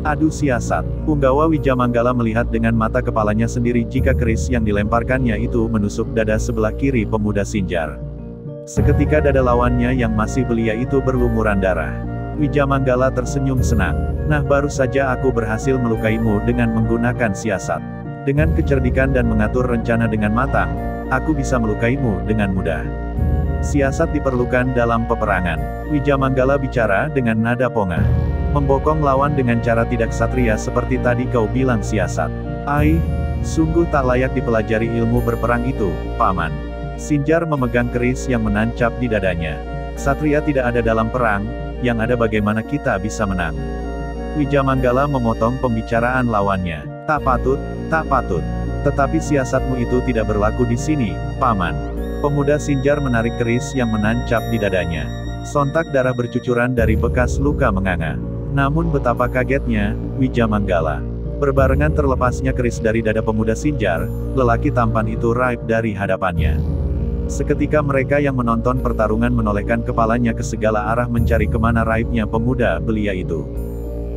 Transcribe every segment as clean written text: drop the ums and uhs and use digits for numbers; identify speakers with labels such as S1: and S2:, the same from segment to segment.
S1: Adu siasat. Punggawa Wijamanggala melihat dengan mata kepalanya sendiri jika keris yang dilemparkannya itu menusuk dada sebelah kiri pemuda Sinjar. Seketika dada lawannya yang masih belia itu berlumuran darah. Wijamanggala tersenyum senang. Nah, baru saja aku berhasil melukaimu dengan menggunakan siasat. Dengan kecerdikan dan mengatur rencana dengan matang, aku bisa melukaimu dengan mudah. Siasat diperlukan dalam peperangan. Wijamanggala bicara dengan nada pongah. Membokong lawan dengan cara tidak satria seperti tadi kau bilang siasat. Ai, sungguh tak layak dipelajari ilmu berperang itu, Paman. Sinjar memegang keris yang menancap di dadanya. Satria tidak ada dalam perang, yang ada bagaimana kita bisa menang. Wijamanggala memotong pembicaraan lawannya. Tak patut, tak patut. Tetapi siasatmu itu tidak berlaku di sini, Paman. Pemuda Sinjar menarik keris yang menancap di dadanya. Sontak darah bercucuran dari bekas luka menganga. Namun betapa kagetnya, Wijamanggala. Berbarengan terlepasnya keris dari dada pemuda Sinjar, lelaki tampan itu raib dari hadapannya. Seketika mereka yang menonton pertarungan menolehkan kepalanya ke segala arah mencari kemana raibnya pemuda belia itu.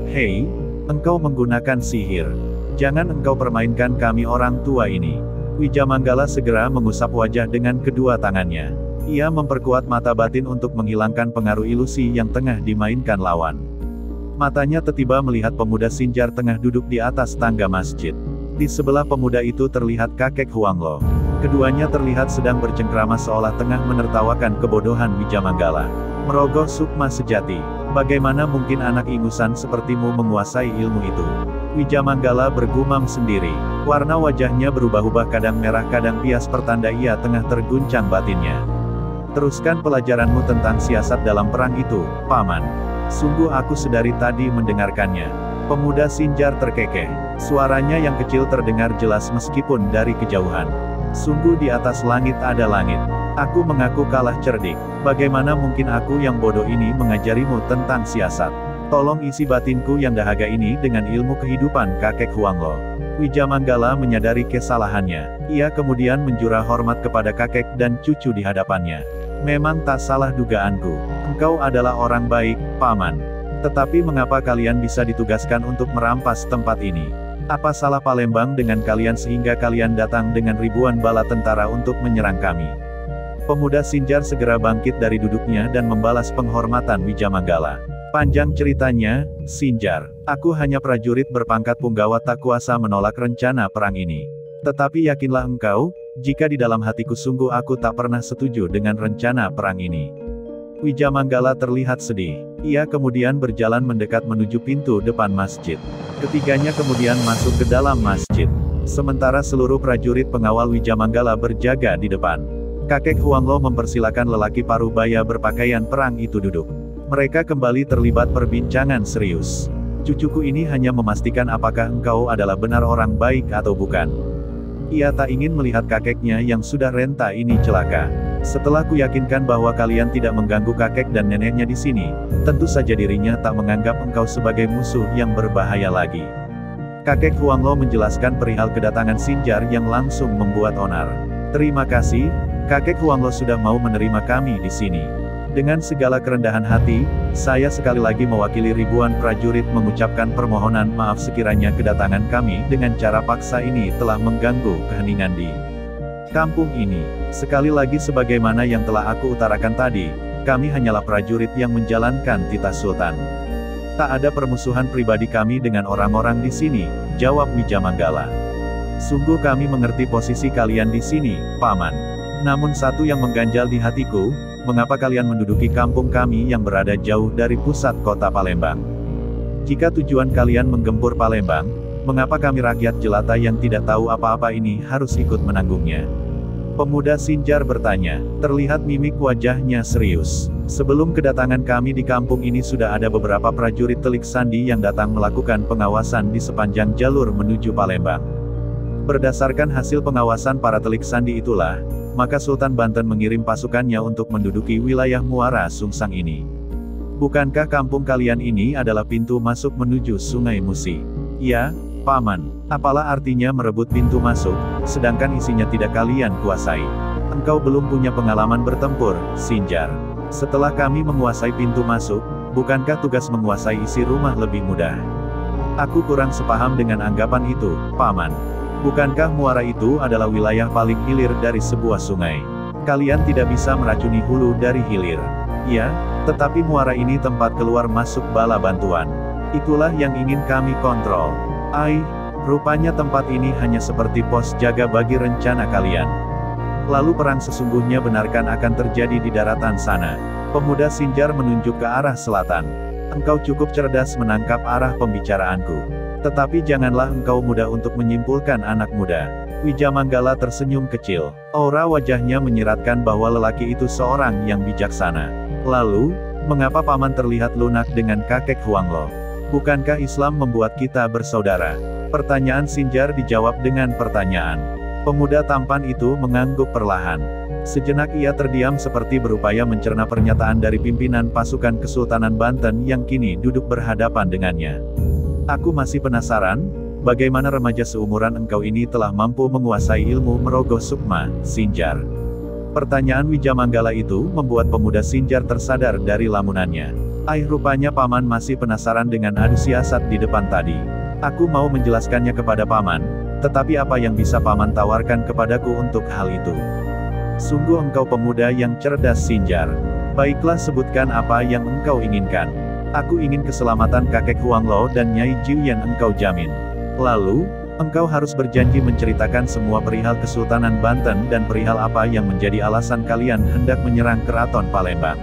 S1: Hei, engkau menggunakan sihir. Jangan engkau permainkan kami orang tua ini. Wijamanggala segera mengusap wajah dengan kedua tangannya. Ia memperkuat mata batin untuk menghilangkan pengaruh ilusi yang tengah dimainkan lawan. Matanya tiba-tiba melihat pemuda Sinjar tengah duduk di atas tangga masjid. Di sebelah pemuda itu terlihat kakek Huanglo. Keduanya terlihat sedang bercengkrama seolah tengah menertawakan kebodohan Wijamanggala. Merogoh sukma sejati. Bagaimana mungkin anak ingusan sepertimu menguasai ilmu itu? Wijamanggala bergumam sendiri. Warna wajahnya berubah-ubah kadang merah kadang pias pertanda ia tengah terguncang batinnya. Teruskan pelajaranmu tentang siasat dalam perang itu, Paman. Sungguh aku sedari tadi mendengarkannya. Pemuda Sinjar terkekeh. Suaranya yang kecil terdengar jelas meskipun dari kejauhan. Sungguh di atas langit ada langit. Aku mengaku kalah cerdik. Bagaimana mungkin aku yang bodoh ini mengajarimu tentang siasat? Tolong isi batinku yang dahaga ini dengan ilmu kehidupan kakek Huanglo. Wijamanggala menyadari kesalahannya. Ia kemudian menjurah hormat kepada kakek dan cucu di hadapannya. Memang tak salah dugaanku. Engkau adalah orang baik, Paman. Tetapi mengapa kalian bisa ditugaskan untuk merampas tempat ini? Apa salah Palembang dengan kalian sehingga kalian datang dengan ribuan bala tentara untuk menyerang kami? Pemuda Sinjar segera bangkit dari duduknya dan membalas penghormatan Wijamanggala. Panjang ceritanya, Sinjar. Aku hanya prajurit berpangkat punggawa tak kuasa menolak rencana perang ini. Tetapi yakinlah engkau, jika di dalam hatiku sungguh aku tak pernah setuju dengan rencana perang ini. Wijamanggala terlihat sedih. Ia kemudian berjalan mendekat menuju pintu depan masjid. Ketiganya kemudian masuk ke dalam masjid. Sementara seluruh prajurit pengawal Wijamanggala berjaga di depan. Kakek Huanglo mempersilakan lelaki parubaya berpakaian perang itu duduk. Mereka kembali terlibat perbincangan serius. Cucuku ini hanya memastikan apakah engkau adalah benar orang baik atau bukan. Ia tak ingin melihat kakeknya yang sudah renta ini celaka. Setelah kuyakinkan bahwa kalian tidak mengganggu kakek dan neneknya di sini, tentu saja dirinya tak menganggap engkau sebagai musuh yang berbahaya lagi. Kakek Huanglo menjelaskan perihal kedatangan Sinjar yang langsung membuat onar. Terima kasih, kakek Huanglo sudah mau menerima kami di sini. Dengan segala kerendahan hati, saya sekali lagi mewakili ribuan prajurit mengucapkan permohonan maaf sekiranya kedatangan kami dengan cara paksa ini telah mengganggu keheningan di kampung ini. Sekali lagi sebagaimana yang telah aku utarakan tadi, kami hanyalah prajurit yang menjalankan titah Sultan. Tak ada permusuhan pribadi kami dengan orang-orang di sini, jawab Wijamanggala. Sungguh kami mengerti posisi kalian di sini, Paman. Namun satu yang mengganjal di hatiku, mengapa kalian menduduki kampung kami yang berada jauh dari pusat kota Palembang? Jika tujuan kalian menggempur Palembang, mengapa kami rakyat jelata yang tidak tahu apa-apa ini harus ikut menanggungnya? Pemuda Sinjar bertanya, terlihat mimik wajahnya serius. Sebelum kedatangan kami di kampung ini sudah ada beberapa prajurit Telik Sandi yang datang melakukan pengawasan di sepanjang jalur menuju Palembang. Berdasarkan hasil pengawasan para Telik Sandi itulah, maka Sultan Banten mengirim pasukannya untuk menduduki wilayah Muara Sungsang ini. Bukankah kampung kalian ini adalah pintu masuk menuju Sungai Musi? Ya, Paman. Apalah artinya merebut pintu masuk, sedangkan isinya tidak kalian kuasai? Engkau belum punya pengalaman bertempur, Sinjar. Setelah kami menguasai pintu masuk, bukankah tugas menguasai isi rumah lebih mudah? Aku kurang sepaham dengan anggapan itu, Paman. Bukankah muara itu adalah wilayah paling hilir dari sebuah sungai? Kalian tidak bisa meracuni hulu dari hilir. Ya, tetapi muara ini tempat keluar masuk bala bantuan. Itulah yang ingin kami kontrol. Rupanya tempat ini hanya seperti pos jaga bagi rencana kalian. Lalu perang sesungguhnya benarkan akan terjadi di daratan sana. Pemuda Sinjar menunjuk ke arah selatan. Engkau cukup cerdas menangkap arah pembicaraanku. Tetapi janganlah engkau mudah untuk menyimpulkan anak muda. Wijamanggala tersenyum kecil. Aura wajahnya menyiratkan bahwa lelaki itu seorang yang bijaksana. Lalu, mengapa Paman terlihat lunak dengan kakek Huanglo? Bukankah Islam membuat kita bersaudara? Pertanyaan Sinjar dijawab dengan pertanyaan. Pemuda tampan itu mengangguk perlahan. Sejenak ia terdiam seperti berupaya mencerna pernyataan dari pimpinan pasukan Kesultanan Banten yang kini duduk berhadapan dengannya. Aku masih penasaran, bagaimana remaja seumuran engkau ini telah mampu menguasai ilmu merogoh sukma, Sinjar. Pertanyaan Wijamanggala itu membuat pemuda Sinjar tersadar dari lamunannya. Rupanya Paman masih penasaran dengan adu siasat di depan tadi. Aku mau menjelaskannya kepada Paman, tetapi apa yang bisa Paman tawarkan kepadaku untuk hal itu? Sungguh engkau pemuda yang cerdas, Sinjar. Baiklah, sebutkan apa yang engkau inginkan. Aku ingin keselamatan kakek Huanglo dan Nyai Jiu yang engkau jamin. Lalu, engkau harus berjanji menceritakan semua perihal Kesultanan Banten dan perihal apa yang menjadi alasan kalian hendak menyerang Keraton Palembang.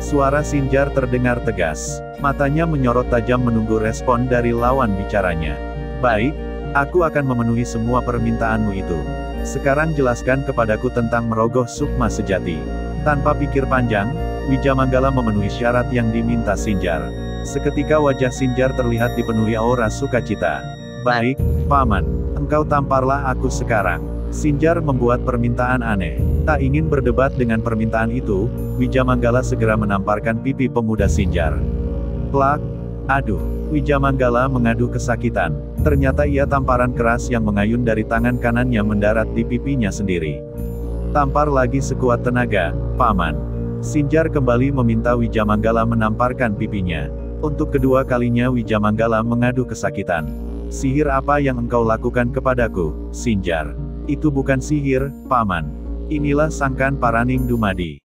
S1: Suara Sinjar terdengar tegas. Matanya menyorot tajam menunggu respon dari lawan bicaranya. Baik, aku akan memenuhi semua permintaanmu itu. Sekarang jelaskan kepadaku tentang merogoh sukma sejati. Tanpa pikir panjang, Wijamanggala memenuhi syarat yang diminta Sinjar. Seketika wajah Sinjar terlihat dipenuhi aura sukacita. Baik, Paman, engkau tamparlah aku sekarang. Sinjar membuat permintaan aneh. Tak ingin berdebat dengan permintaan itu, Wijamanggala segera menamparkan pipi pemuda Sinjar. Plak! Aduh! Wijamanggala mengadu kesakitan. Ternyata ia tamparan keras yang mengayun dari tangan kanannya mendarat di pipinya sendiri. Tampar lagi sekuat tenaga, Paman. Sinjar kembali meminta Wijamanggala menamparkan pipinya. Untuk kedua kalinya Wijamanggala mengadu kesakitan. Sihir apa yang engkau lakukan kepadaku, Sinjar? Itu bukan sihir, Paman. Inilah Sangkan Paraning Dumadi.